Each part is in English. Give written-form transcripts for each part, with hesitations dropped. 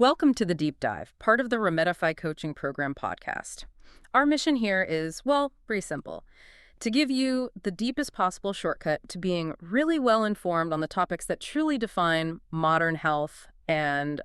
Welcome to The Deep Dive, part of the Remedify Coaching Program podcast. Our mission here is, well, pretty simple. To give you the deepest possible shortcut to being really well informed on the topics that truly define modern health and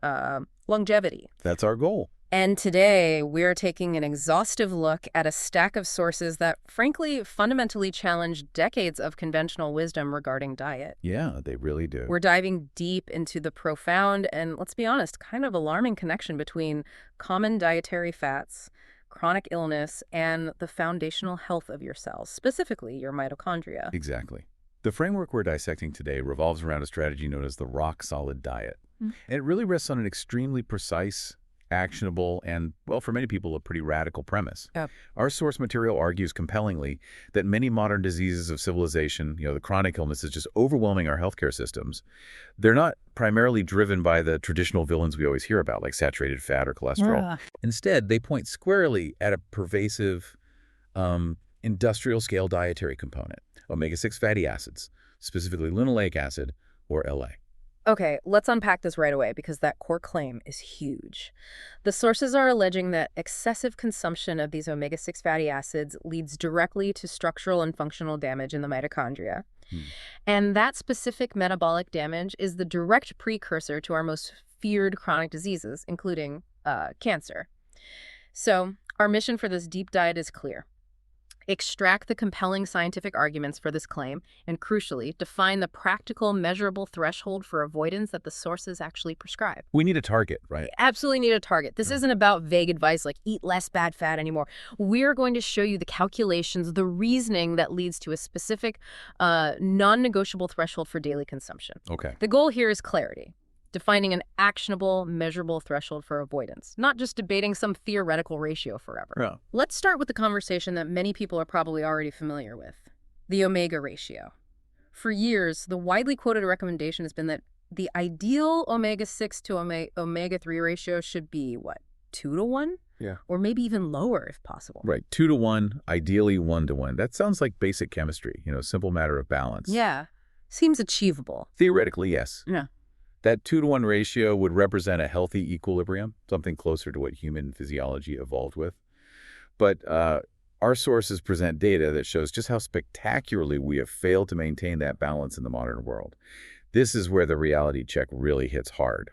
longevity. That's our goal. And today, we're taking an exhaustive look at a stack of sources that, frankly, fundamentally challenge decades of conventional wisdom regarding diet. Yeah, they really do. We're diving deep into the profound and, let's be honest, kind of alarming connection between common dietary fats, chronic illness, and the foundational health of your cells, specifically your mitochondria. Exactly. The framework we're dissecting today revolves around a strategy known as the RockSolid diet. And it really rests on an extremely precise, actionable, and, well, for many people, a pretty radical premise. Yep. Our source material argues compellingly that many modern diseases of civilization, the chronic illnesses just overwhelming our healthcare systems, they're not primarily driven by the traditional villains we always hear about, like saturated fat or cholesterol. Instead, they point squarely at a pervasive industrial-scale dietary component, omega-6 fatty acids, specifically linoleic acid, or LA. Okay, let's unpack this right away because that core claim is huge. The sources are alleging that excessive consumption of these omega-6 fatty acids leads directly to structural and functional damage in the mitochondria. And that specific metabolic damage is the direct precursor to our most feared chronic diseases, including cancer. So our mission for this deep dive is clear. Extract the compelling scientific arguments for this claim, and crucially, define the practical, measurable threshold for avoidance that the sources actually prescribe. We need a target, right? We absolutely need a target. This isn't about vague advice like eat less bad fat anymore. We're going to show you the calculations, the reasoning that leads to a specific, non-negotiable threshold for daily consumption. Okay. The goal here is clarity. Defining an actionable, measurable threshold for avoidance, not just debating some theoretical ratio forever. Yeah. Let's start with the conversation that many people are probably already familiar with, the omega ratio. For years, the widely quoted recommendation has been that the ideal omega-6 to omega-3 ratio should be, what, 2-to-1? Yeah. Or maybe even lower if possible. Right. 2-to-1, ideally 1-to-1. That sounds like basic chemistry, simple matter of balance. Yeah. Seems achievable. Theoretically, yes. Yeah. That 2-to-1 ratio would represent a healthy equilibrium, something closer to what human physiology evolved with. But our sources present data that shows just how spectacularly we have failed to maintain that balance in the modern world. This is where the reality check really hits hard.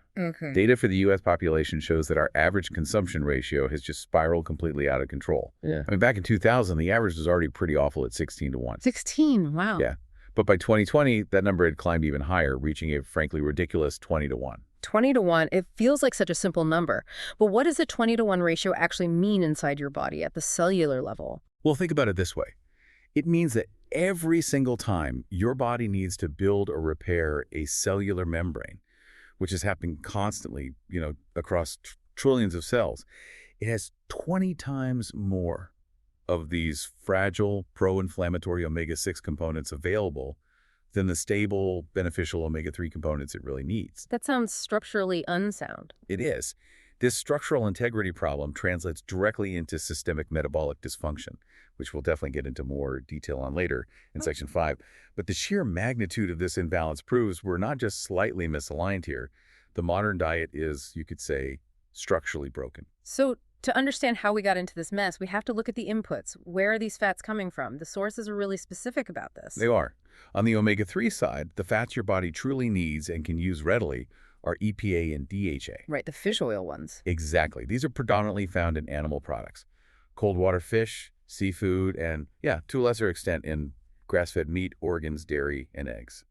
Data for the U.S. population shows that our average consumption ratio has just spiraled completely out of control. Yeah. I mean, back in 2000, the average was already pretty awful at 16-to-1. 16, wow. Yeah. But by 2020, that number had climbed even higher, reaching a frankly ridiculous 20-to-1. 20-to-1, it feels like such a simple number. But what does a 20-to-1 ratio actually mean inside your body at the cellular level? Well, think about it this way. It means that every single time your body needs to build or repair a cellular membrane, which is happening constantly, across trillions of cells, it has 20 times more of these fragile pro-inflammatory omega-6 components available than the stable, beneficial omega-3 components it really needs. That sounds structurally unsound. It is. This structural integrity problem translates directly into systemic metabolic dysfunction, which we'll definitely get into more detail on later in Section 5. But the sheer magnitude of this imbalance proves we're not just slightly misaligned here. The modern diet is, you could say, structurally broken. So to understand how we got into this mess, we have to look at the inputs. Where are these fats coming from? The sources are really specific about this. They are. On the omega-3 side, the fats your body truly needs and can use readily are EPA and DHA. Right, the fish oil ones. Exactly. These are predominantly found in animal products. Cold water fish, seafood, and, to a lesser extent, in grass-fed meat, organs, dairy, and eggs.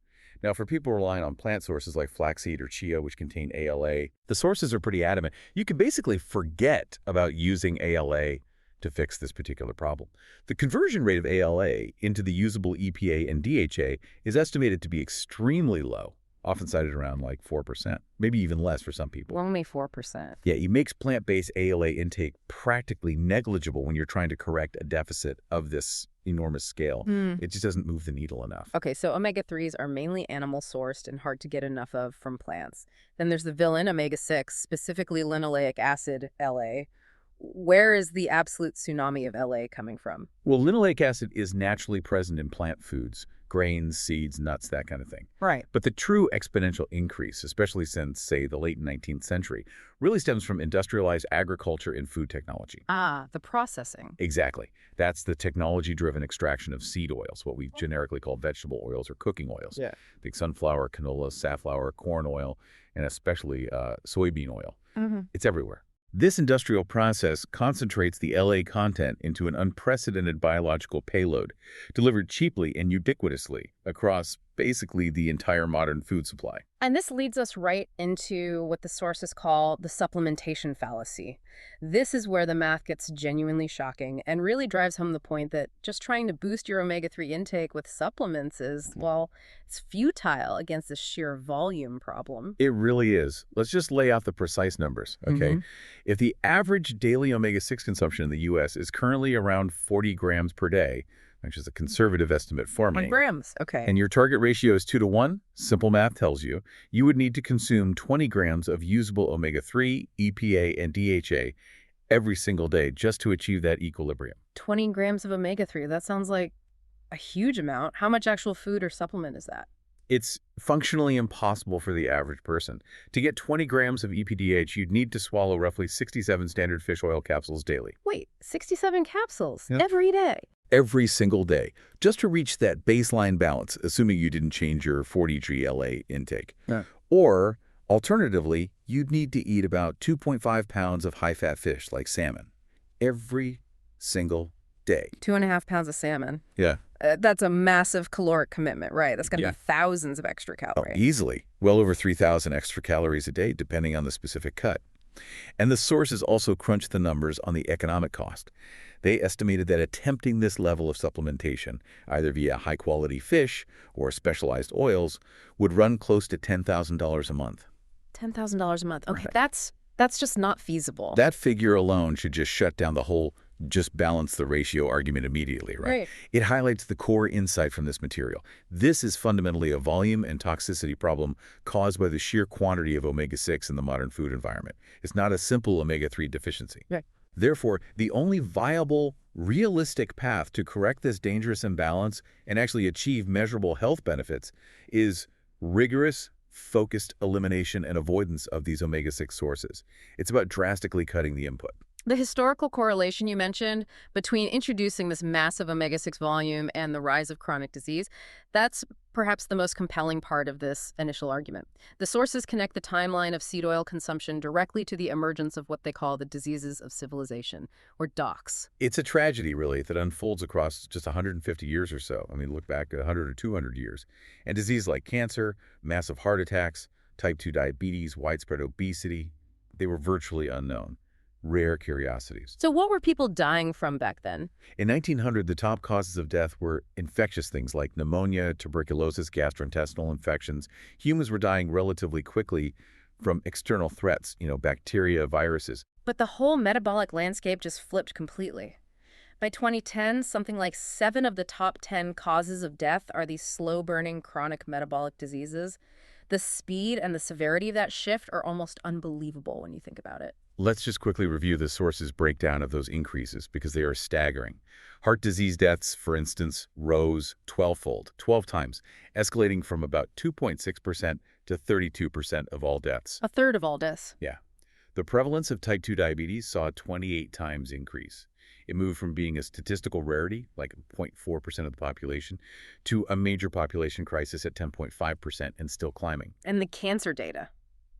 Now, for people relying on plant sources like flaxseed or chia, which contain ALA, the sources are pretty adamant. You can basically forget about using ALA to fix this particular problem. The conversion rate of ALA into the usable EPA and DHA is estimated to be extremely low, often cited around like 4%, maybe even less for some people. Only 4%. Yeah, it makes plant-based ALA intake practically negligible when you're trying to correct a deficit of this enormous scale. It just doesn't move the needle enough. Okay, so omega-3s are mainly animal-sourced and hard to get enough of from plants. Then there's the villain, omega-6, specifically linoleic acid, LA. Where is the absolute tsunami of LA coming from? Well, linoleic acid is naturally present in plant foods, grains, seeds, nuts, that kind of thing. Right. But the true exponential increase, especially since, say, the late 19th century, really stems from industrialized agriculture and food technology. Ah, the processing. Exactly. That's the technology-driven extraction of seed oils, what we generically call vegetable oils or cooking oils. Yeah. Think sunflower, canola, safflower, corn oil, and especially soybean oil. It's everywhere. This industrial process concentrates the LA content into an unprecedented biological payload, delivered cheaply and ubiquitously across basically the entire modern food supply. And this leads us right into what the sources call the supplementation fallacy. This is where the math gets genuinely shocking and really drives home the point that just trying to boost your omega-3 intake with supplements is, well, it's futile against the sheer volume problem. It really is. Let's just lay out the precise numbers, okay? If the average daily omega-6 consumption in the U.S. is currently around 40 grams per day, which is a conservative estimate for me. 1 grams, okay. And your target ratio is 2 to 1, simple math tells you, you would need to consume 20 grams of usable omega-3, EPA, and DHA every single day just to achieve that equilibrium. 20 grams of omega-3, that sounds like a huge amount. How much actual food or supplement is that? It's functionally impossible for the average person. To get 20 grams of EPDH, you'd need to swallow roughly 67 standard fish oil capsules daily. Wait, 67 capsules Yeah. every day? Every single day, just to reach that baseline balance, assuming you didn't change your 40G LA intake. Yeah. Or, alternatively, you'd need to eat about 2.5 pounds of high-fat fish like salmon every single day. 2.5 pounds of salmon. Yeah. That's a massive caloric commitment, right? That's going to Yeah. be thousands of extra Oh, calories. easily. Well over 3,000 extra calories a day, depending on the specific cut. And the sources also crunched the numbers on the economic cost. They estimated that attempting this level of supplementation, either via high-quality fish or specialized oils, would run close to $10,000 a month. $10,000 a month. Okay, Right. that's just not feasible. That figure alone should just shut down the whole just balance the ratio argument immediately, right? Right. It highlights the core insight from this material. This is fundamentally a volume and toxicity problem caused by the sheer quantity of omega-6 in the modern food environment. It's not a simple omega-3 deficiency. Right. Therefore, the only viable, realistic path to correct this dangerous imbalance and actually achieve measurable health benefits is rigorous, focused elimination and avoidance of these omega-6 sources. It's about drastically cutting the input. The historical correlation you mentioned between introducing this massive omega-6 volume and the rise of chronic disease, that's perhaps the most compelling part of this initial argument. The sources connect the timeline of seed oil consumption directly to the emergence of what they call the diseases of civilization, or DOCs. It's a tragedy, really, that unfolds across just 150 years or so. I mean, look back 100 or 200 years. And diseases like cancer, massive heart attacks, type 2 diabetes, widespread obesity, they were virtually unknown. Rare curiosities. So what were people dying from back then? In 1900, the top causes of death were infectious things like pneumonia, tuberculosis, gastrointestinal infections. Humans were dying relatively quickly from external threats, bacteria, viruses. But the whole metabolic landscape just flipped completely. By 2010, something like 7 of the top 10 causes of death are these slow-burning chronic metabolic diseases. The speed and the severity of that shift are almost unbelievable when you think about it. Let's just quickly review the sources breakdown of those increases because they are staggering. Heart disease deaths, for instance, rose 12-fold, 12 times, escalating from about 2.6% to 32% of all deaths. A third of all deaths. Yeah. The prevalence of type 2 diabetes saw a 28 times increase. It moved from being a statistical rarity, like 0.4% of the population, to a major population crisis at 10.5% and still climbing. And the cancer data.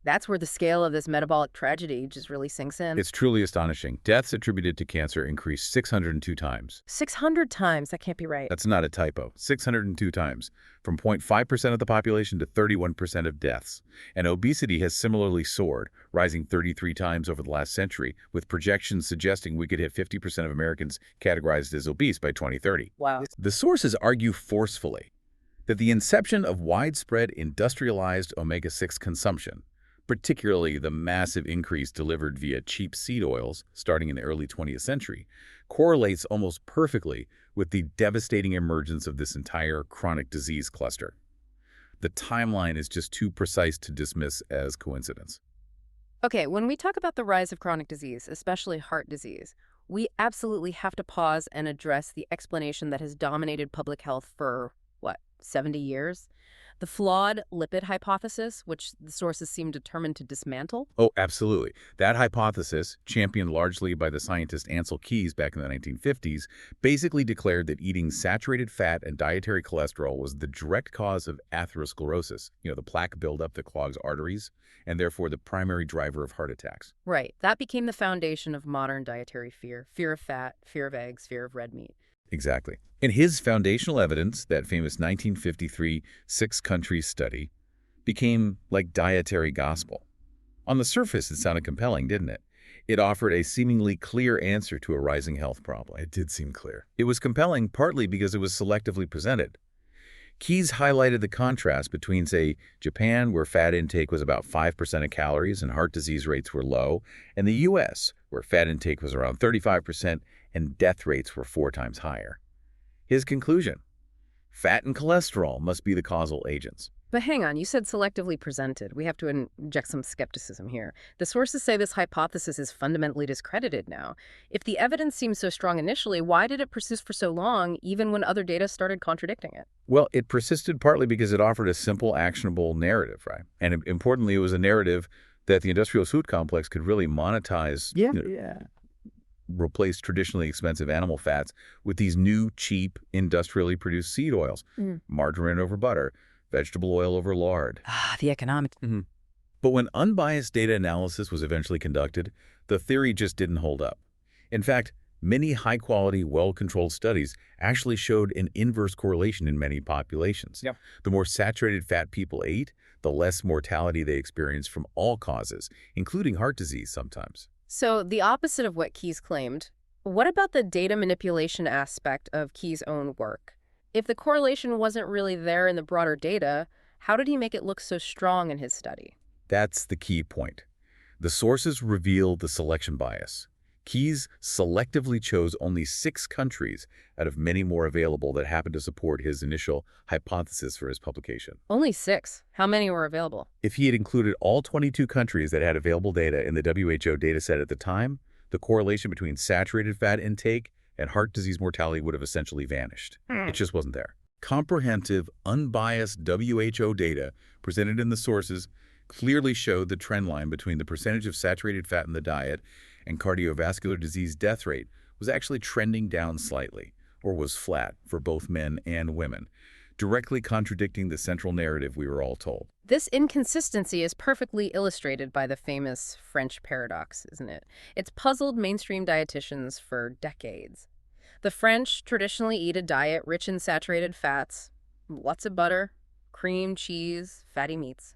That's where the scale of this metabolic tragedy just really sinks in. It's truly astonishing. Deaths attributed to cancer increased 602 times. 600 times. That can't be right. That's not a typo. 602 times, from 0.5% of the population to 31% of deaths. And obesity has similarly soared, rising 33 times over the last century, with projections suggesting we could hit 50% of Americans categorized as obese by 2030. Wow. The sources argue forcefully that the inception of widespread industrialized omega-6 consumption, particularly the massive increase delivered via cheap seed oils starting in the early 20th century, correlates almost perfectly with the devastating emergence of this entire chronic disease cluster. The timeline is just too precise to dismiss as coincidence. Okay, when we talk about the rise of chronic disease, especially heart disease, we absolutely have to pause and address the explanation that has dominated public health for, 70 years. The flawed lipid hypothesis, which the sources seem determined to dismantle. Oh, absolutely. That hypothesis, championed largely by the scientist Ansel Keys back in the 1950s, basically declared that eating saturated fat and dietary cholesterol was the direct cause of atherosclerosis, the plaque buildup that clogs arteries, and therefore the primary driver of heart attacks. Right. That became the foundation of modern dietary fear. Fear of fat, fear of eggs, fear of red meat. Exactly. And his foundational evidence, that famous 1953 six-country study, became like dietary gospel. On the surface, it sounded compelling, didn't it? It offered a seemingly clear answer to a rising health problem. It did seem clear. It was compelling partly because it was selectively presented. Keyes highlighted the contrast between, say, Japan, where fat intake was about 5% of calories and heart disease rates were low, and the U.S., where fat intake was around 35% and death rates were 4 times higher. His conclusion: fat and cholesterol must be the causal agents. But hang on, you said selectively presented. We have to inject some skepticism here. The sources say this hypothesis is fundamentally discredited now. If the evidence seemed so strong initially, why did it persist for so long, even when other data started contradicting it? Well, it persisted partly because it offered a simple, actionable narrative, right? And importantly, it was a narrative that the industrial food complex could really monetize, replace traditionally expensive animal fats with these new, cheap, industrially produced seed oils. Margarine over butter, vegetable oil over lard. The economics. But when unbiased data analysis was eventually conducted, the theory just didn't hold up. In fact, many high-quality, well-controlled studies actually showed an inverse correlation in many populations. Yep. The more saturated fat people ate, the less mortality they experienced from all causes, including heart disease sometimes. So the opposite of what Keyes claimed. What about the data manipulation aspect of Keyes' own work? If the correlation wasn't really there in the broader data, how did he make it look so strong in his study? That's the key point. The sources revealed the selection bias. Keyes selectively chose only 6 countries out of many more available that happened to support his initial hypothesis for his publication. Only 6. How many were available? If he had included all 22 countries that had available data in the WHO dataset at the time, the correlation between saturated fat intake and heart disease mortality would have essentially vanished. It just wasn't there. Comprehensive, unbiased WHO data presented in the sources clearly showed the trend line between the percentage of saturated fat in the diet and cardiovascular disease death rate was actually trending down slightly, or was flat for both men and women, directly contradicting the central narrative we were all told. This inconsistency is perfectly illustrated by the famous French paradox, isn't it? It's puzzled mainstream dietitians for decades. The French traditionally eat a diet rich in saturated fats, lots of butter, cream, cheese, fatty meats,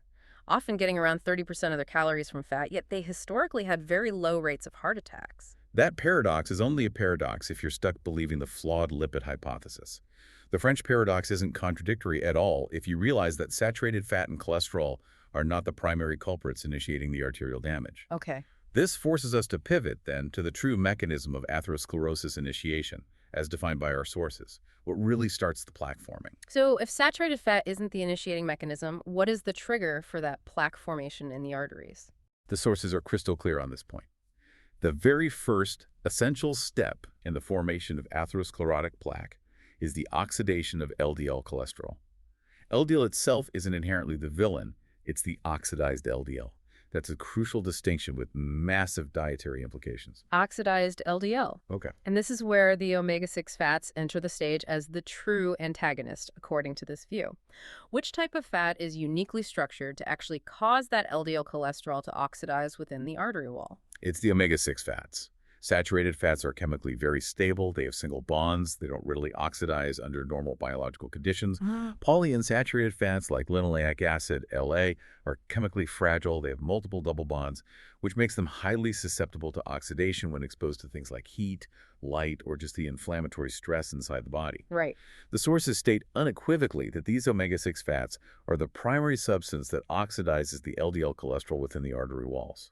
often getting around 30% of their calories from fat, yet they historically had very low rates of heart attacks. That paradox is only a paradox if you're stuck believing the flawed lipid hypothesis. The French paradox isn't contradictory at all if you realize that saturated fat and cholesterol are not the primary culprits initiating the arterial damage. Okay. This forces us to pivot, then, to the true mechanism of atherosclerosis initiation, as defined by our sources, what really starts the plaque forming. So if saturated fat isn't the initiating mechanism, what is the trigger for that plaque formation in the arteries? The sources are crystal clear on this point. The very first essential step in the formation of atherosclerotic plaque is the oxidation of LDL cholesterol. LDL itself isn't inherently the villain, it's the oxidized LDL. That's a crucial distinction with massive dietary implications. Oxidized LDL. Okay. And this is where the omega-6 fats enter the stage as the true antagonist, according to this view. Which type of fat is uniquely structured to actually cause that LDL cholesterol to oxidize within the artery wall? It's the omega-6 fats. Saturated fats are chemically very stable. They have single bonds. They don't readily oxidize under normal biological conditions. Polyunsaturated fats like linoleic acid, LA, are chemically fragile. They have multiple double bonds, which makes them highly susceptible to oxidation when exposed to things like heat, light, or just the inflammatory stress inside the body. Right. The sources state unequivocally that these omega-6 fats are the primary substance that oxidizes the LDL cholesterol within the artery walls.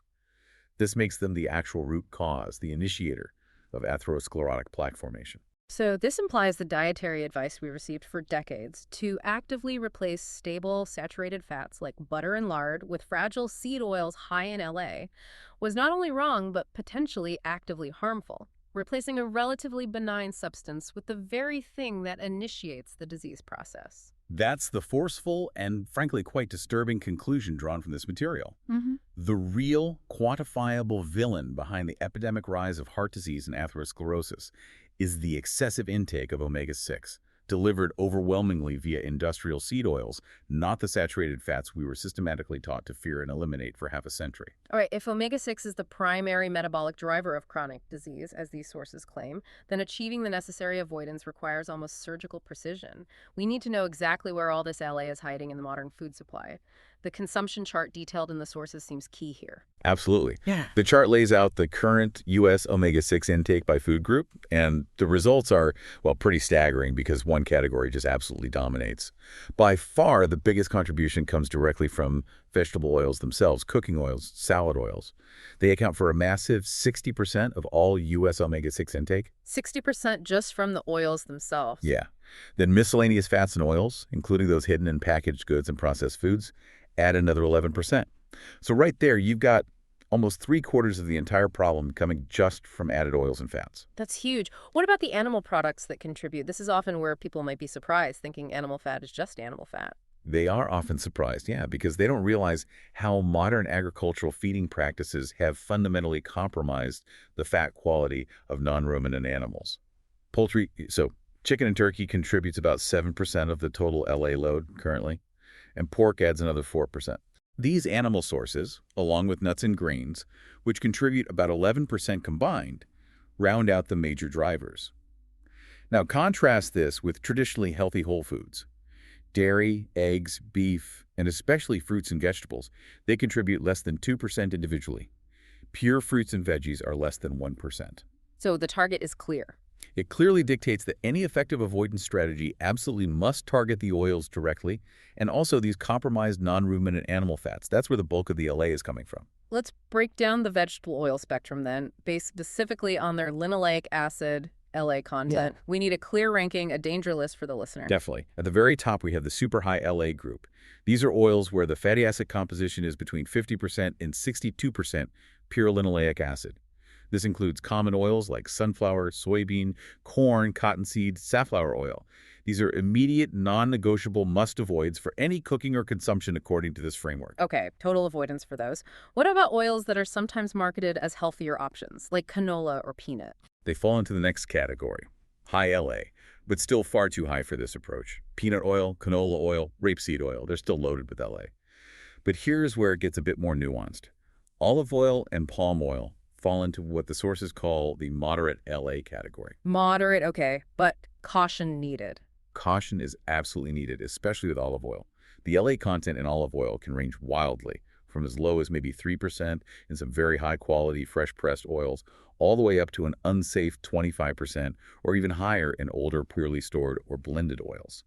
This makes them the actual root cause, the initiator of atherosclerotic plaque formation. So this implies the dietary advice we received for decades to actively replace stable saturated fats like butter and lard with fragile seed oils high in LA was not only wrong, but potentially actively harmful, replacing a relatively benign substance with the very thing that initiates the disease process. That's the forceful and, frankly, quite disturbing conclusion drawn from this material. Hmm. The real, quantifiable villain behind the epidemic rise of heart disease and atherosclerosis is the excessive intake of omega-6, delivered overwhelmingly via industrial seed oils, not the saturated fats we were systematically taught to fear and eliminate for half a century. All right, if omega-6 is the primary metabolic driver of chronic disease, as these sources claim, then achieving the necessary avoidance requires almost surgical precision. We need to know exactly where all this LA is hiding in the modern food supply. The consumption chart detailed in the sources seems key here. Absolutely. Yeah. The chart lays out the current U.S. omega-6 intake by food group, and the results are, well, pretty staggering because one category just absolutely dominates. By far, the biggest contribution comes directly from vegetable oils themselves, cooking oils, salad oils. They account for a massive 60% of all U.S. omega-6 intake. 60% just from the oils themselves. Yeah. Then miscellaneous fats and oils, including those hidden in packaged goods and processed foods, add another 11%. So right there, you've got almost 3/4 of the entire problem coming just from added oils and fats. That's huge. What about the animal products that contribute? This is often where people might be surprised, thinking animal fat is just animal fat. They are often surprised, yeah, because they don't realize how modern agricultural feeding practices have fundamentally compromised the fat quality of non-ruminant animals. Chicken and turkey contributes about 7% of the total LA load currently, and pork adds another 4%. These animal sources, along with nuts and grains, which contribute about 11% combined, round out the major drivers. Now contrast this with traditionally healthy whole foods. Dairy, eggs, beef, and especially fruits and vegetables, they contribute less than 2% individually. Pure fruits and veggies are less than 1%. So the target is clear. It clearly dictates that any effective avoidance strategy absolutely must target the oils directly and also these compromised non-ruminant animal fats. That's where the bulk of the LA is coming from. Let's break down the vegetable oil spectrum then, based specifically on their linoleic acid LA content. Yeah. We need a clear ranking, a danger list for the listener. Definitely. At the very top, we have the super high LA group. These are oils where the fatty acid composition is between 50% and 62% pure linoleic acid. This includes common oils like sunflower, soybean, corn, cottonseed, safflower oil. These are immediate, non-negotiable must-avoids for any cooking or consumption according to this framework. Okay, total avoidance for those. What about oils that are sometimes marketed as healthier options, like canola or peanut? They fall into the next category, high LA, but still far too high for this approach. Peanut oil, canola oil, rapeseed oil, they're still loaded with LA. But here's where it gets a bit more nuanced. Olive oil and palm oil fall into what the sources call the moderate LA category. Moderate, okay, but caution needed. Caution is absolutely needed, especially with olive oil. The LA content in olive oil can range wildly, from as low as maybe 3% in some very high-quality, fresh-pressed oils, all the way up to an unsafe 25% or even higher in older, purely stored or blended oils.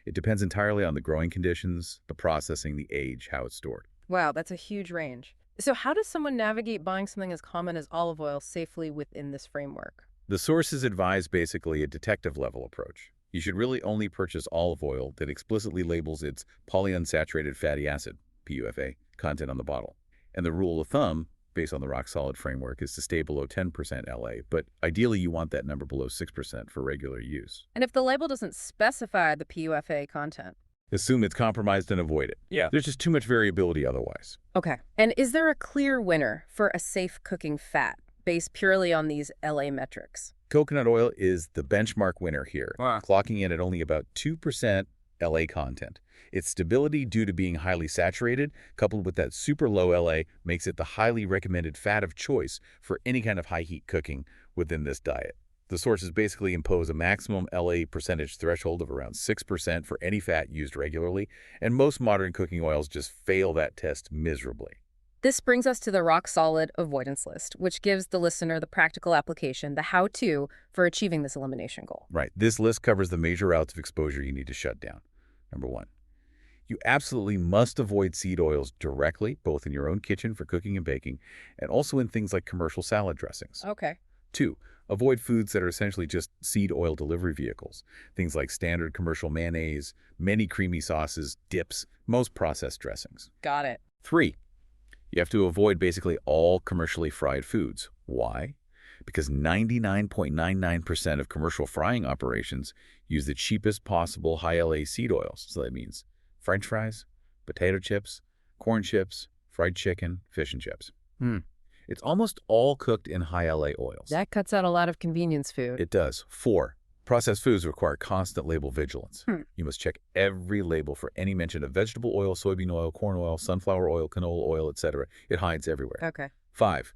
It depends entirely on the growing conditions, the processing, the age, how it's stored. Wow, that's a huge range. So how does someone navigate buying something as common as olive oil safely within this framework? The sources advise basically a detective-level approach. You should really only purchase olive oil that explicitly labels its polyunsaturated fatty acid, PUFA, content on the bottle. And the rule of thumb, based on the RockSolid framework, is to stay below 10% LA, but ideally you want that number below 6% for regular use. And if the label doesn't specify the PUFA content? Assume it's compromised and avoid it. Yeah. There's just too much variability otherwise. Okay. And is there a clear winner for a safe cooking fat based purely on these LA metrics? Coconut oil is the benchmark winner here, Wow. clocking in at only about 2% LA content. Its stability due to being highly saturated, coupled with that super low LA, makes it the highly recommended fat of choice for any kind of high-heat cooking within this diet. The sources basically impose a maximum LA percentage threshold of around 6% for any fat used regularly, and most modern cooking oils just fail that test miserably. This brings us to the RockSolid avoidance list, which gives the listener the practical application, the how-to for achieving this elimination goal. Right. This list covers the major routes of exposure you need to shut down. Number 1. You absolutely must avoid seed oils directly, both in your own kitchen for cooking and baking, and also in things like commercial salad dressings. Okay. 2. Avoid foods that are essentially just seed oil delivery vehicles. Things like standard commercial mayonnaise, many creamy sauces, dips, most processed dressings. Got it. 3. You have to avoid basically all commercially fried foods. Why? because 99.99% of commercial frying operations use the cheapest possible high LA seed oils. So that means French fries, potato chips, corn chips, fried chicken, fish and chips. Hmm. It's almost all cooked in high LA oils. That cuts out a lot of convenience food. It does. 4, processed foods require constant label vigilance. Hmm. You must check every label for any mention of vegetable oil, soybean oil, corn oil, sunflower oil, canola oil, etc. It hides everywhere. Okay. 5,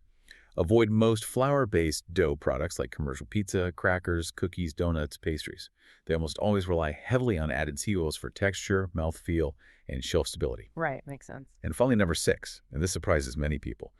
avoid most flour-based dough products like commercial pizza, crackers, cookies, donuts, pastries. They almost always rely heavily on added seed oils for texture, mouthfeel, and shelf stability. Right, makes sense. And finally, number 6, and this surprises many people.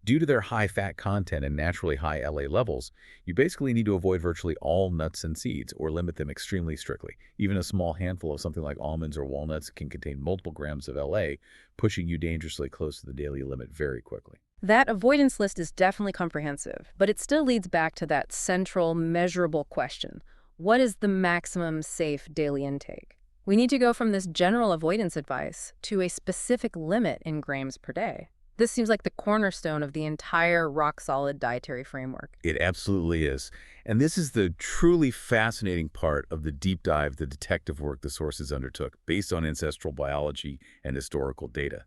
Due to their high fat content and naturally high LA levels, you basically need to avoid virtually all nuts and seeds or limit them extremely strictly. Even a small handful of something like almonds or walnuts can contain multiple grams of LA, pushing you dangerously close to the daily limit very quickly. That avoidance list is definitely comprehensive, but it still leads back to that central, measurable question. What is the maximum safe daily intake? We need to go from this general avoidance advice to a specific limit in grams per day. This seems like the cornerstone of the entire RockSolid dietary framework. It absolutely is. And this is the truly fascinating part of the deep dive, the detective work the sources undertook based on ancestral biology and historical data.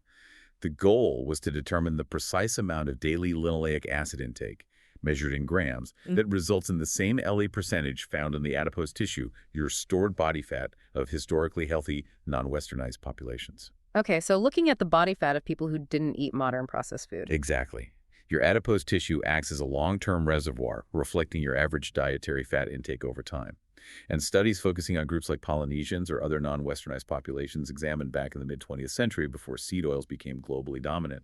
The goal was to determine the precise amount of daily linoleic acid intake, measured in grams, that results in the same LA percentage found in the adipose tissue, your stored body fat of historically healthy, non-westernized populations. Okay, so looking at the body fat of people who didn't eat modern processed food. Exactly. Your adipose tissue acts as a long-term reservoir, reflecting your average dietary fat intake over time. And studies focusing on groups like Polynesians or other non-westernized populations examined back in the mid-20th century before seed oils became globally dominant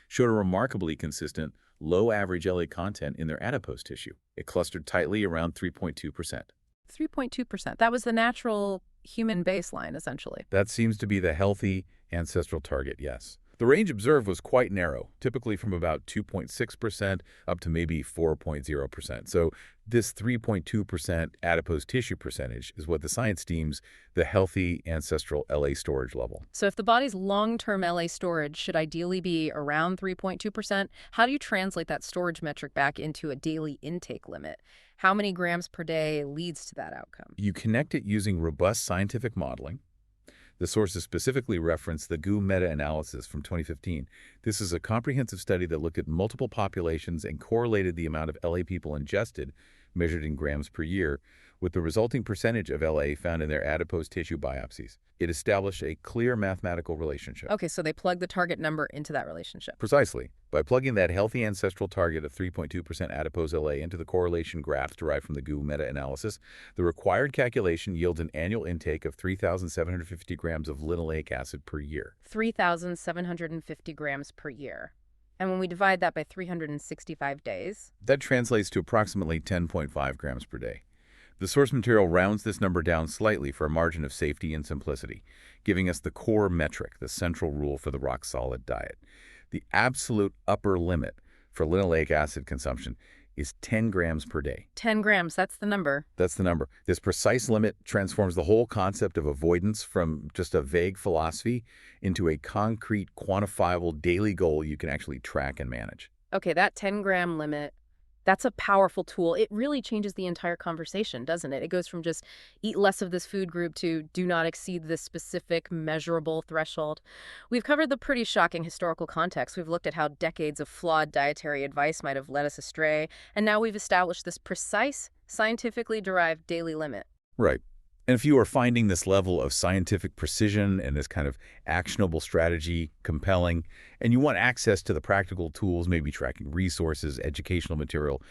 showed a remarkably consistent, low average LA content in their adipose tissue. It clustered tightly around 3.2%. 3.2%. That was the natural human baseline, essentially. That seems to be the healthy ancestral target, yes. The range observed was quite narrow, typically from about 2.6% up to maybe 4.0%. So this 3.2% adipose tissue percentage is what the science deems the healthy ancestral LA storage level. So if the body's long-term LA storage should ideally be around 3.2%, how do you translate that storage metric back into a daily intake limit? How many grams per day leads to that outcome? You connect it using robust scientific modeling. The sources specifically reference the GU meta-analysis from 2015. This is a comprehensive study that looked at multiple populations and correlated the amount of LA people ingested, measured in grams per year, with the resulting percentage of LA found in their adipose tissue biopsies. It established a clear mathematical relationship. Okay, so they plug the target number into that relationship. Precisely. By plugging that healthy ancestral target of 3.2% adipose LA into the correlation graph derived from the GU meta-analysis, the required calculation yields an annual intake of 3,750 grams of linoleic acid per year. 3,750 grams per year. And when we divide that by 365 days? That translates to approximately 10.5 grams per day. The source material rounds this number down slightly for a margin of safety and simplicity, giving us the core metric, the central rule for the RockSolid diet. The absolute upper limit for linoleic acid consumption is 10 grams per day. 10 grams, that's the number. That's the number. This precise limit transforms the whole concept of avoidance from just a vague philosophy into a concrete, quantifiable daily goal you can actually track and manage. Okay, that 10-gram limit, that's a powerful tool. It really changes the entire conversation, doesn't it? It goes from just eat less of this food group to do not exceed this specific measurable threshold. We've covered the pretty shocking historical context. We've looked at how decades of flawed dietary advice might have led us astray. And now we've established this precise, scientifically derived daily limit. Right. And if you are finding this level of scientific precision and this kind of actionable strategy compelling, and you want access to the practical tools, maybe tracking resources, educational material,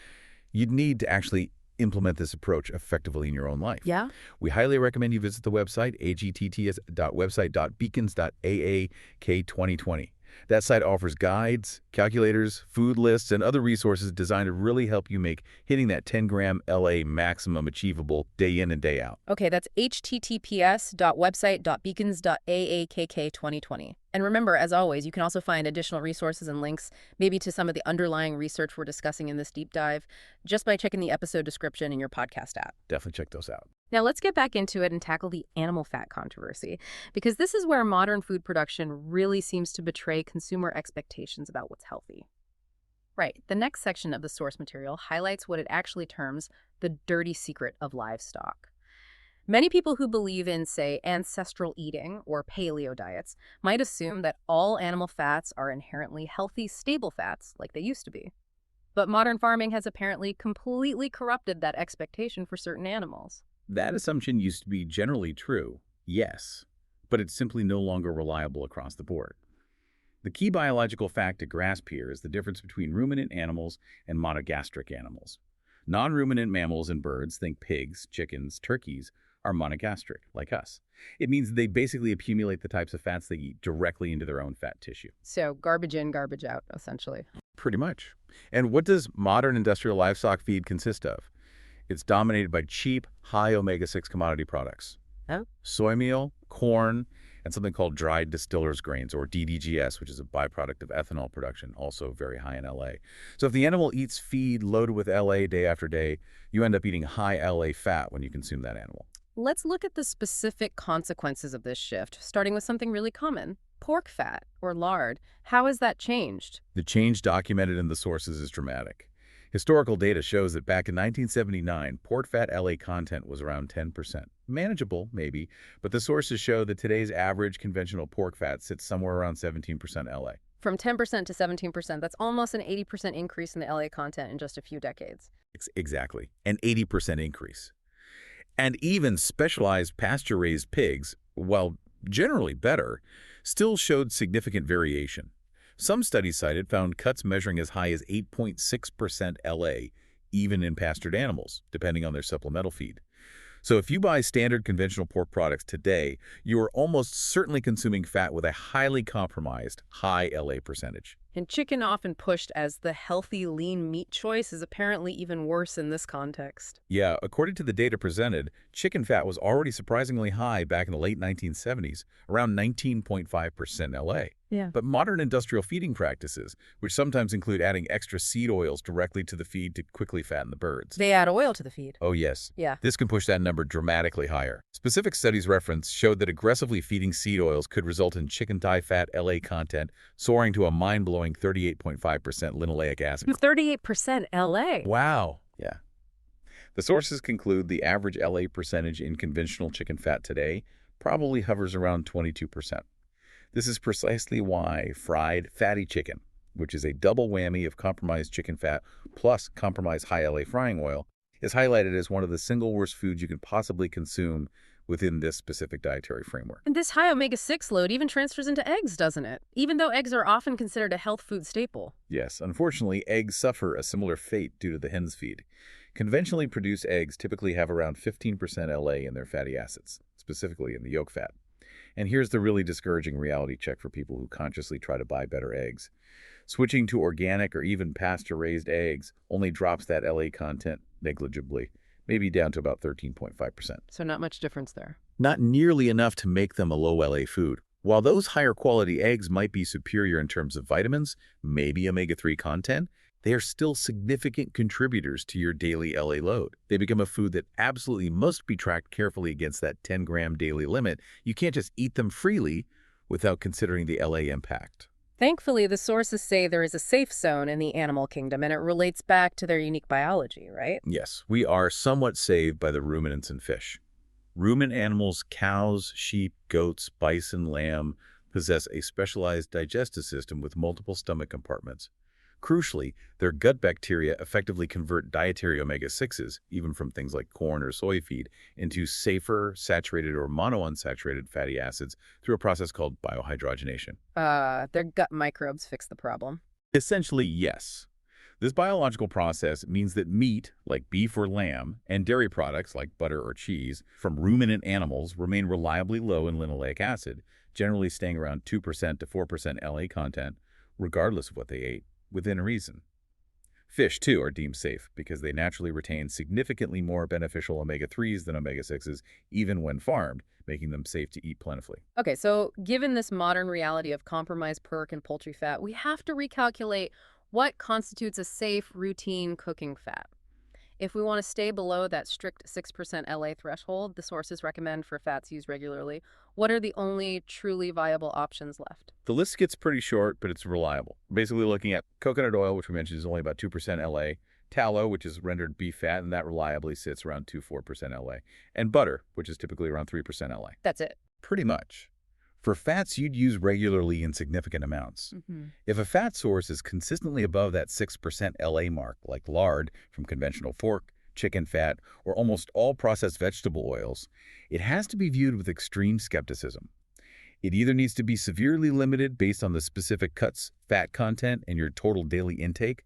you'd need to actually implement this approach effectively in your own life. Yeah? We highly recommend you visit the website, agtts.website.beacons.aak2020. That site offers guides, calculators, food lists, and other resources designed to really help you make hitting that 10-gram LA maximum achievable day in and day out. Okay, that's https://website.beacons.aakk2020. And remember, as always, you can also find additional resources and links, maybe to some of the underlying research we're discussing in this deep dive, just by checking the episode description in your podcast app. Definitely check those out. Now let's get back into it and tackle the animal fat controversy, because this is where modern food production really seems to betray consumer expectations about what's healthy. Right. The next section of the source material highlights what it actually terms the dirty secret of livestock. Many people who believe in, say, ancestral eating or paleo diets might assume that all animal fats are inherently healthy, stable fats like they used to be. But modern farming has apparently completely corrupted that expectation for certain animals. That assumption used to be generally true, yes, but it's simply no longer reliable across the board. The key biological fact to grasp here is the difference between ruminant animals and monogastric animals. Non-ruminant mammals and birds, think pigs, chickens, turkeys, are monogastric, like us. It means they basically accumulate the types of fats they eat directly into their own fat tissue. So garbage in, garbage out, essentially. Pretty much. And what does modern industrial livestock feed consist of? It's dominated by cheap, high omega-6 commodity products. Oh. Soy meal, corn, and something called dried distillers grains, or DDGS, which is a byproduct of ethanol production, also very high in LA. So if the animal eats feed loaded with LA day after day, you end up eating high LA fat when you consume that animal. Let's look at the specific consequences of this shift, starting with something really common. Pork fat, or lard. How has that changed? The change documented in the sources is dramatic. Historical data shows that back in 1979, pork fat LA content was around 10%. Manageable, maybe, but the sources show that today's average conventional pork fat sits somewhere around 17% LA. From 10% to 17%, that's almost an 80% increase in the LA content in just a few decades. Exactly, an 80% increase. And even specialized pasture-raised pigs, while generally better, still showed significant variation. Some studies cited found cuts measuring as high as 8.6% LA, even in pastured animals, depending on their supplemental feed. So if you buy standard conventional pork products today, you are almost certainly consuming fat with a highly compromised, high LA percentage. And chicken, often pushed as the healthy, lean meat choice, is apparently even worse in this context. Yeah, according to the data presented, chicken fat was already surprisingly high back in the late 1970s, around 19.5% LA. Yeah. But modern industrial feeding practices, which sometimes include adding extra seed oils directly to the feed to quickly fatten the birds. They add oil to the feed. Oh, yes. Yeah. This can push that number dramatically higher. Specific studies referenced showed that aggressively feeding seed oils could result in chicken thigh fat LA content soaring to a mind-blowing 38.5% linoleic acid. 38% LA. Wow. Yeah. The sources conclude the average LA percentage in conventional chicken fat today probably hovers around 22%. This is precisely why fried fatty chicken, which is a double whammy of compromised chicken fat plus compromised high LA frying oil, is highlighted as one of the single worst foods you can possibly consume within this specific dietary framework. And this high omega-6 load even transfers into eggs, doesn't it? Even though eggs are often considered a health food staple. Yes, unfortunately, eggs suffer a similar fate due to the hen's feed. Conventionally produced eggs typically have around 15% LA in their fatty acids, specifically in the yolk fat. And here's the really discouraging reality check for people who consciously try to buy better eggs. Switching to organic or even pasture-raised eggs only drops that LA content negligibly, maybe down to about 13.5%. So not much difference there. Not nearly enough to make them a low LA food. While those higher quality eggs might be superior in terms of vitamins, maybe omega-3 content, they are still significant contributors to your daily LA load. They become a food that absolutely must be tracked carefully against that 10-gram daily limit. You can't just eat them freely without considering the LA impact. Thankfully, the sources say there is a safe zone in the animal kingdom, and it relates back to their unique biology, right? Yes, we are somewhat saved by the ruminants and fish. Ruminant animals, cows, sheep, goats, bison, lamb, possess a specialized digestive system with multiple stomach compartments. Crucially, their gut bacteria effectively convert dietary omega-6s, even from things like corn or soy feed, into safer, saturated or monounsaturated fatty acids through a process called biohydrogenation. Their gut microbes fix the problem. Essentially, yes. This biological process means that meat, like beef or lamb, and dairy products, like butter or cheese, from ruminant animals remain reliably low in linoleic acid, generally staying around 2% to 4% LA content, regardless of what they ate, within reason. Fish, too, are deemed safe because they naturally retain significantly more beneficial omega-3s than omega-6s, even when farmed, making them safe to eat plentifully. Okay, so given this modern reality of compromised pork and poultry fat, we have to recalculate what constitutes a safe, routine cooking fat. If we want to stay below that strict 6% LA threshold the sources recommend for fats used regularly, what are the only truly viable options left? The list gets pretty short, but it's reliable. Basically looking at coconut oil, which we mentioned is only about 2% LA, tallow, which is rendered beef fat, and that reliably sits around 2–4% LA, and butter, which is typically around 3% LA. That's it. Pretty much. For fats you'd use regularly in significant amounts. If a fat source is consistently above that 6% LA mark, like lard from conventional pork, chicken fat, or almost all processed vegetable oils, it has to be viewed with extreme skepticism. It either needs to be severely limited based on the specific cut's fat content and your total daily intake,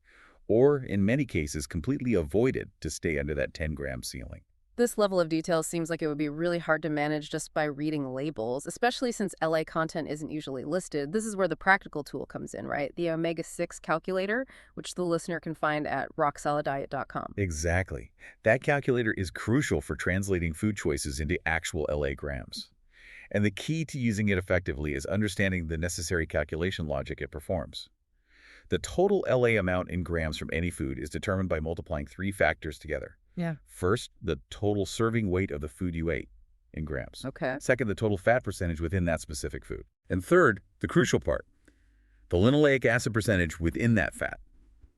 or, in many cases, completely avoided to stay under that 10-gram ceiling. This level of detail seems like it would be really hard to manage just by reading labels, especially since LA content isn't usually listed. This is where the practical tool comes in, right? The Omega-6 calculator, which the listener can find at RockSolidDiet.com. Exactly. That calculator is crucial for translating food choices into actual LA grams. And the key to using it effectively is understanding the necessary calculation logic it performs. The total LA amount in grams from any food is determined by multiplying three factors together. Yeah. First, the total serving weight of the food you ate in grams. Okay. Second, the total fat percentage within that specific food. And third, the crucial part, the linoleic acid percentage within that fat.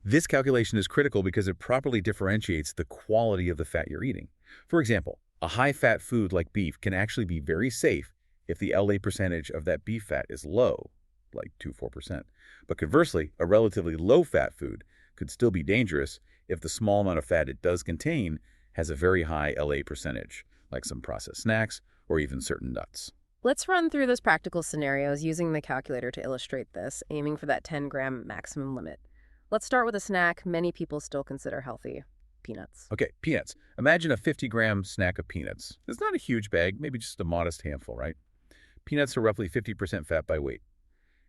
This calculation is critical because it properly differentiates the quality of the fat you're eating. For example, a high-fat food like beef can actually be very safe if the LA percentage of that beef fat is low, like 2–4%. But conversely, a relatively low-fat food could still be dangerous if the small amount of fat it does contain has a very high LA percentage, like some processed snacks or even certain nuts. Let's run through those practical scenarios using the calculator to illustrate this, aiming for that 10-gram maximum limit. Let's start with a snack many people still consider healthy: peanuts. Okay, peanuts. Imagine a 50-gram snack of peanuts. It's not a huge bag, maybe just a modest handful, right? Peanuts are roughly 50% fat by weight.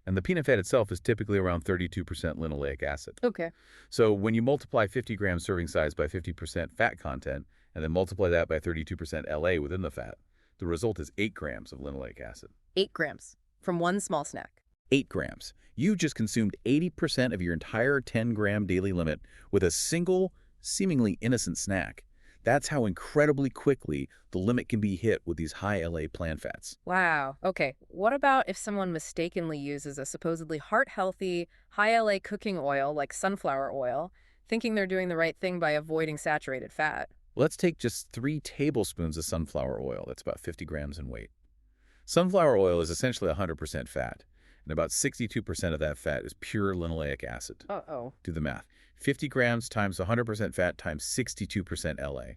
And the peanut fat itself is typically around 32% linoleic acid. Okay. So when you multiply 50-gram serving size by 50% fat content, and then multiply that by 32% LA within the fat, the result is 8 grams of linoleic acid. 8 grams from one small snack. 8 grams. You just consumed 80% of your entire 10-gram daily limit with a single, seemingly innocent snack. That's how incredibly quickly the limit can be hit with these high LA plant fats. Wow. Okay. What about if someone mistakenly uses a supposedly heart-healthy, high LA cooking oil like sunflower oil, thinking they're doing the right thing by avoiding saturated fat? Let's take just 3 tablespoons of sunflower oil. That's about 50 grams in weight. Sunflower oil is essentially 100% fat, and about 62% of that fat is pure linoleic acid. Uh-oh. Do the math. 50 grams times 100% fat times 62% LA.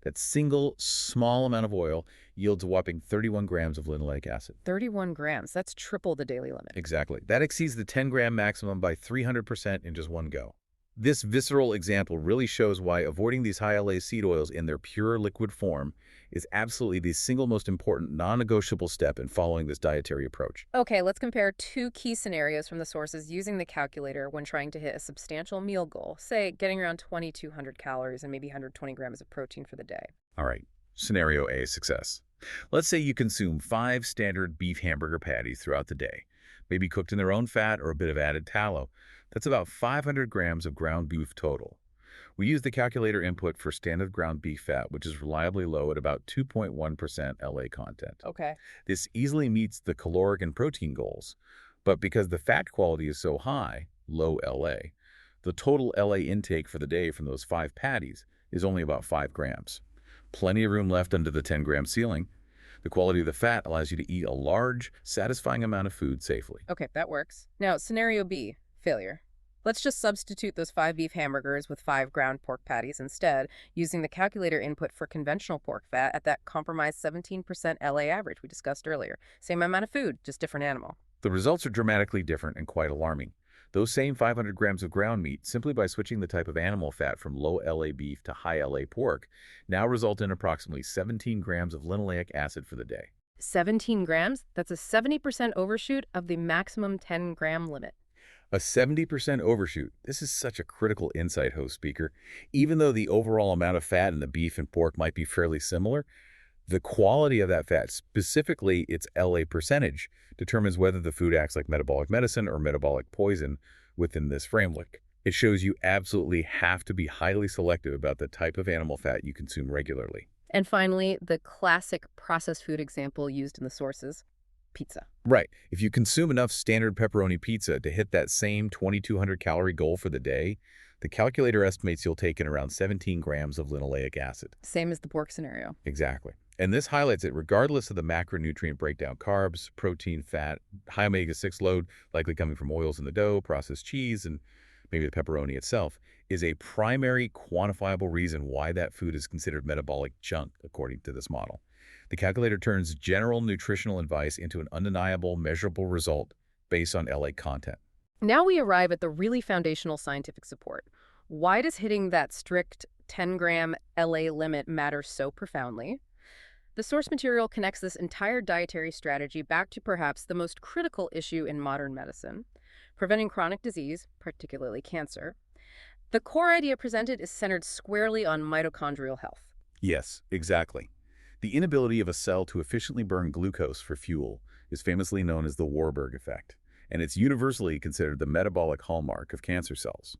That single small amount of oil yields a whopping 31 grams of linoleic acid. 31 grams. That's triple the daily limit. Exactly. That exceeds the 10-gram maximum by 300% in just one go. This visceral example really shows why avoiding these high LA seed oils in their pure liquid form is absolutely the single most important non-negotiable step in following this dietary approach. Okay, let's compare 2 key scenarios from the sources using the calculator when trying to hit a substantial meal goal, say getting around 2,200 calories and maybe 120 grams of protein for the day. All right, scenario A, success. Let's say you consume 5 standard beef hamburger patties throughout the day, maybe cooked in their own fat or a bit of added tallow. That's about 500 grams of ground beef total. We use the calculator input for standard ground beef fat, which is reliably low at about 2.1% LA content. Okay. This easily meets the caloric and protein goals, but because the fat quality is so high, low LA, the total LA intake for the day from those 5 patties is only about 5 grams. Plenty of room left under the 10-gram ceiling. The quality of the fat allows you to eat a large, satisfying amount of food safely. Okay, that works. Now, scenario B, failure. Let's just substitute those 5 beef hamburgers with 5 ground pork patties instead, using the calculator input for conventional pork fat at that compromised 17% LA average we discussed earlier. Same amount of food, just different animal. The results are dramatically different and quite alarming. Those same 500 grams of ground meat, simply by switching the type of animal fat from low LA beef to high LA pork, now result in approximately 17 grams of linoleic acid for the day. 17 grams? That's a 70% overshoot of the maximum 10-gram limit. A 70% overshoot. This is such a critical insight, host speaker. Even though the overall amount of fat in the beef and pork might be fairly similar, the quality of that fat, specifically its LA percentage, determines whether the food acts like metabolic medicine or metabolic poison within this framework. It shows you absolutely have to be highly selective about the type of animal fat you consume regularly. And finally, the classic processed food example used in the sources, pizza. Right. If you consume enough standard pepperoni pizza to hit that same 2,200 calorie goal for the day, the calculator estimates you'll take in around 17 grams of linoleic acid. Same as the pork scenario. Exactly. And this highlights it regardless of the macronutrient breakdown: carbs, protein, fat, high omega-6 load, likely coming from oils in the dough, processed cheese, and maybe the pepperoni itself, is a primary quantifiable reason why that food is considered metabolic junk, according to this model. The calculator turns general nutritional advice into an undeniable, measurable result based on LA content. Now we arrive at the really foundational scientific support. Why does hitting that strict 10-gram LA limit matter so profoundly? The source material connects this entire dietary strategy back to perhaps the most critical issue in modern medicine: preventing chronic disease, particularly cancer. The core idea presented is centered squarely on mitochondrial health. Yes, exactly. The inability of a cell to efficiently burn glucose for fuel is famously known as the Warburg effect, and it's universally considered the metabolic hallmark of cancer cells.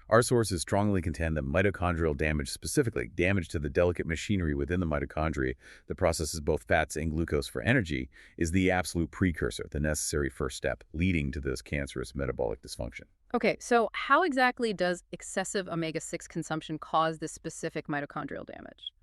Our sources strongly contend that mitochondrial damage, specifically damage to the delicate machinery within the mitochondria that processes both fats and glucose for energy, is the absolute precursor, the necessary first step, leading to this cancerous metabolic dysfunction. Okay, so how exactly does excessive omega-6 consumption cause this specific mitochondrial damage?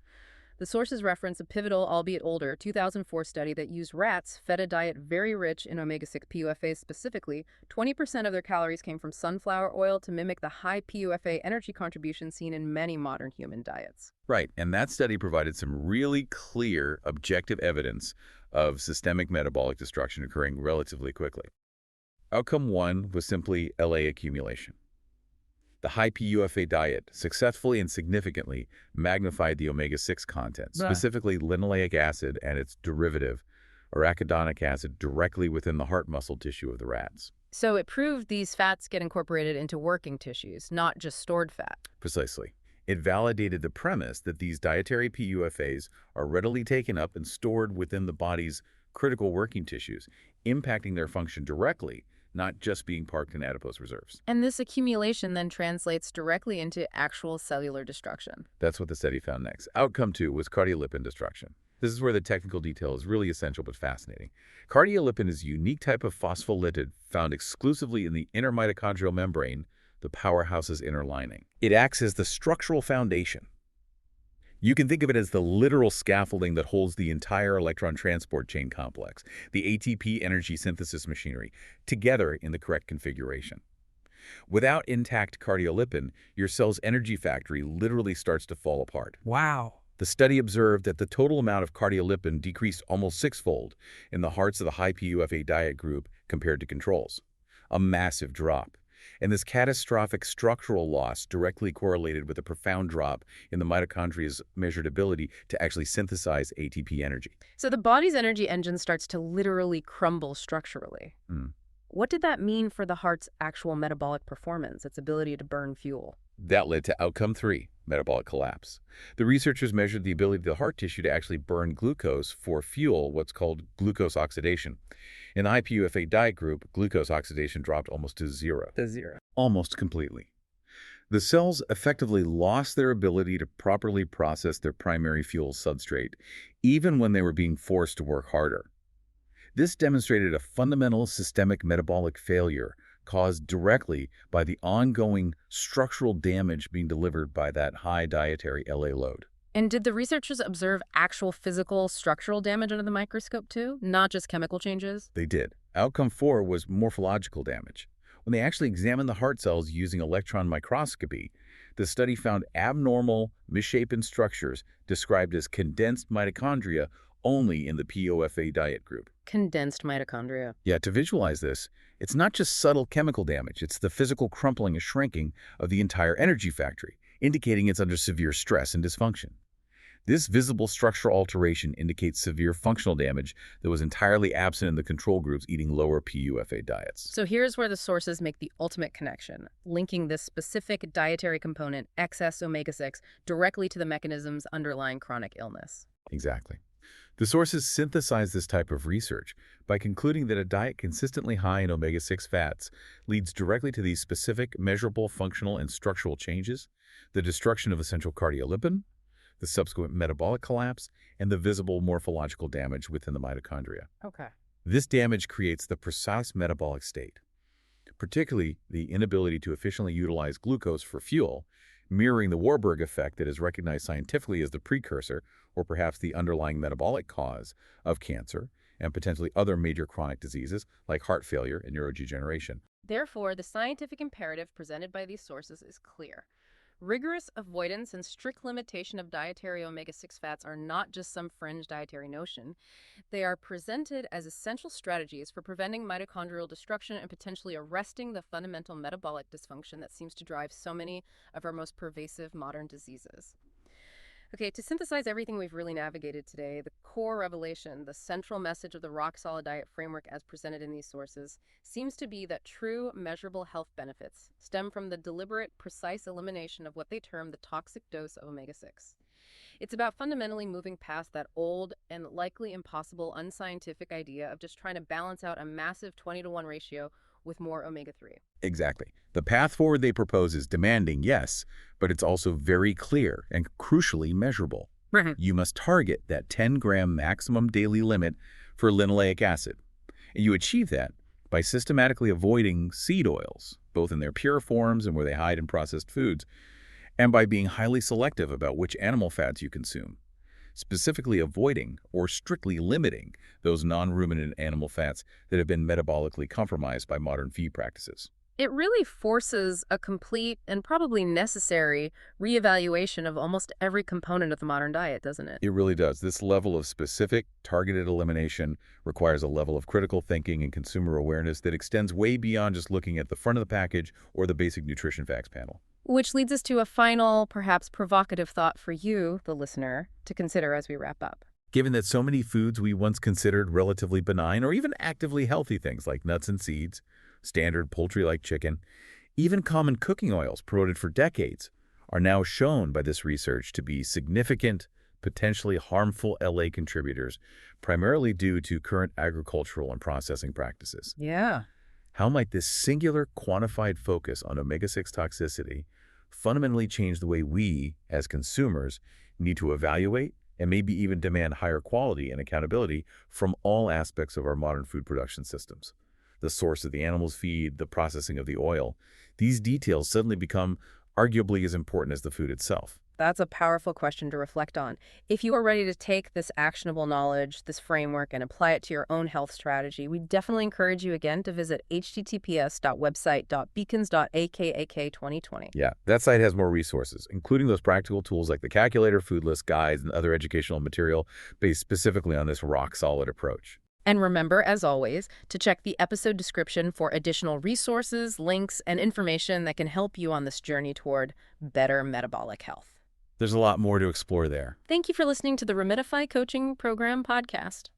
The sources reference a pivotal, albeit older, 2004 study that used rats fed a diet very rich in omega-6 PUFAs. Specifically, 20% of their calories came from sunflower oil to mimic the high PUFA energy contribution seen in many modern human diets. Right, and that study provided some really clear, objective evidence of systemic metabolic destruction occurring relatively quickly. Outcome one was simply LA accumulation. The high PUFA diet successfully and significantly magnified the omega-6 content, specifically linoleic acid and its derivative, arachidonic acid, directly within the heart muscle tissue of the rats. So it proved these fats get incorporated into working tissues, not just stored fat. Precisely. It validated the premise that these dietary PUFAs are readily taken up and stored within the body's critical working tissues, impacting their function directly, not just being parked in adipose reserves. And this accumulation then translates directly into actual cellular destruction. That's what the study found next. Outcome two was cardiolipin destruction. This is where the technical detail is really essential but fascinating. Cardiolipin is a unique type of phospholipid found exclusively in the inner mitochondrial membrane, the powerhouse's inner lining. It acts as the structural foundation. You can think of it as the literal scaffolding that holds the entire electron transport chain complex, the ATP energy synthesis machinery, together in the correct configuration. Without intact cardiolipin, your cell's energy factory literally starts to fall apart. Wow. The study observed that the total amount of cardiolipin decreased almost sixfold in the hearts of the high PUFA diet group compared to controls. A massive drop. And this catastrophic structural loss directly correlated with a profound drop in the mitochondria's measured ability to actually synthesize ATP energy. So the body's energy engine starts to literally crumble structurally. What did that mean for the heart's actual metabolic performance, its ability to burn fuel? That led to outcome three, metabolic collapse. The researchers measured the ability of the heart tissue to actually burn glucose for fuel, what's called glucose oxidation. In the high PUFA diet group, glucose oxidation dropped almost to zero. Almost completely. The cells effectively lost their ability to properly process their primary fuel substrate, even when they were being forced to work harder. This demonstrated a fundamental systemic metabolic failure caused directly by the ongoing structural damage being delivered by that high dietary LA load. And did the researchers observe actual physical structural damage under the microscope too, not just chemical changes? They did. Outcome four was morphological damage. When they actually examined the heart cells using electron microscopy, the study found abnormal, misshapen structures described as condensed mitochondria only in the PUFA diet group. Condensed mitochondria. Yeah, to visualize this, it's not just subtle chemical damage, it's the physical crumpling and shrinking of the entire energy factory, indicating it's under severe stress and dysfunction. This visible structural alteration indicates severe functional damage that was entirely absent in the control groups eating lower PUFA diets. So here's where the sources make the ultimate connection, linking this specific dietary component, excess omega-6, directly to the mechanisms underlying chronic illness. Exactly. The sources synthesize this type of research by concluding that a diet consistently high in omega-6 fats leads directly to these specific, measurable, functional, and structural changes, the destruction of essential cardiolipin, the subsequent metabolic collapse, and the visible morphological damage within the mitochondria. Okay. This damage creates the precise metabolic state, particularly the inability to efficiently utilize glucose for fuel, mirroring the Warburg effect that is recognized scientifically as the precursor or perhaps the underlying metabolic cause of cancer and potentially other major chronic diseases like heart failure and neurodegeneration. Therefore, the scientific imperative presented by these sources is clear. Rigorous avoidance and strict limitation of dietary omega-6 fats are not just some fringe dietary notion. They are presented as essential strategies for preventing mitochondrial destruction and potentially arresting the fundamental metabolic dysfunction that seems to drive so many of our most pervasive modern diseases. Okay, to synthesize everything we've really navigated today, the core revelation, the central message of the RockSolid diet framework as presented in these sources, seems to be that true measurable health benefits stem from the deliberate, precise elimination of what they term the toxic dose of omega-6. It's about fundamentally moving past that old and likely impossible unscientific idea of just trying to balance out a massive 20-to-1 ratio with more omega-3. Exactly. The path forward they propose is demanding, yes, but it's also very clear and crucially measurable. Right. You must target that 10-gram maximum daily limit for linoleic acid. And you achieve that by systematically avoiding seed oils, both in their pure forms and where they hide in processed foods, and by being highly selective about which animal fats you consume, specifically avoiding or strictly limiting those non-ruminant animal fats that have been metabolically compromised by modern feed practices. It really forces a complete and probably necessary reevaluation of almost every component of the modern diet, doesn't it? It really does. This level of specific, targeted elimination requires a level of critical thinking and consumer awareness that extends way beyond just looking at the front of the package or the basic nutrition facts panel. Which leads us to a final, perhaps provocative thought for you, the listener, to consider as we wrap up. Given that so many foods we once considered relatively benign or even actively healthy things like nuts and seeds, standard poultry like chicken, even common cooking oils promoted for decades are now shown by this research to be significant, potentially harmful LA contributors, primarily due to current agricultural and processing practices. Yeah. How might this singular quantified focus on omega-6 toxicity fundamentally change the way we, as consumers, need to evaluate and maybe even demand higher quality and accountability from all aspects of our modern food production systems? The source of the animal's feed, the processing of the oil, these details suddenly become arguably as important as the food itself. That's a powerful question to reflect on. If you are ready to take this actionable knowledge, this framework, and apply it to your own health strategy, we definitely encourage you again to visit https://website.beacons.akak2020. Yeah, that site has more resources, including those practical tools like the calculator, food list guides, and other educational material based specifically on this rock-solid approach. And remember, as always, to check the episode description for additional resources, links, and information that can help you on this journey toward better metabolic health. There's a lot more to explore there. Thank you for listening to the Remedify Coaching Program podcast.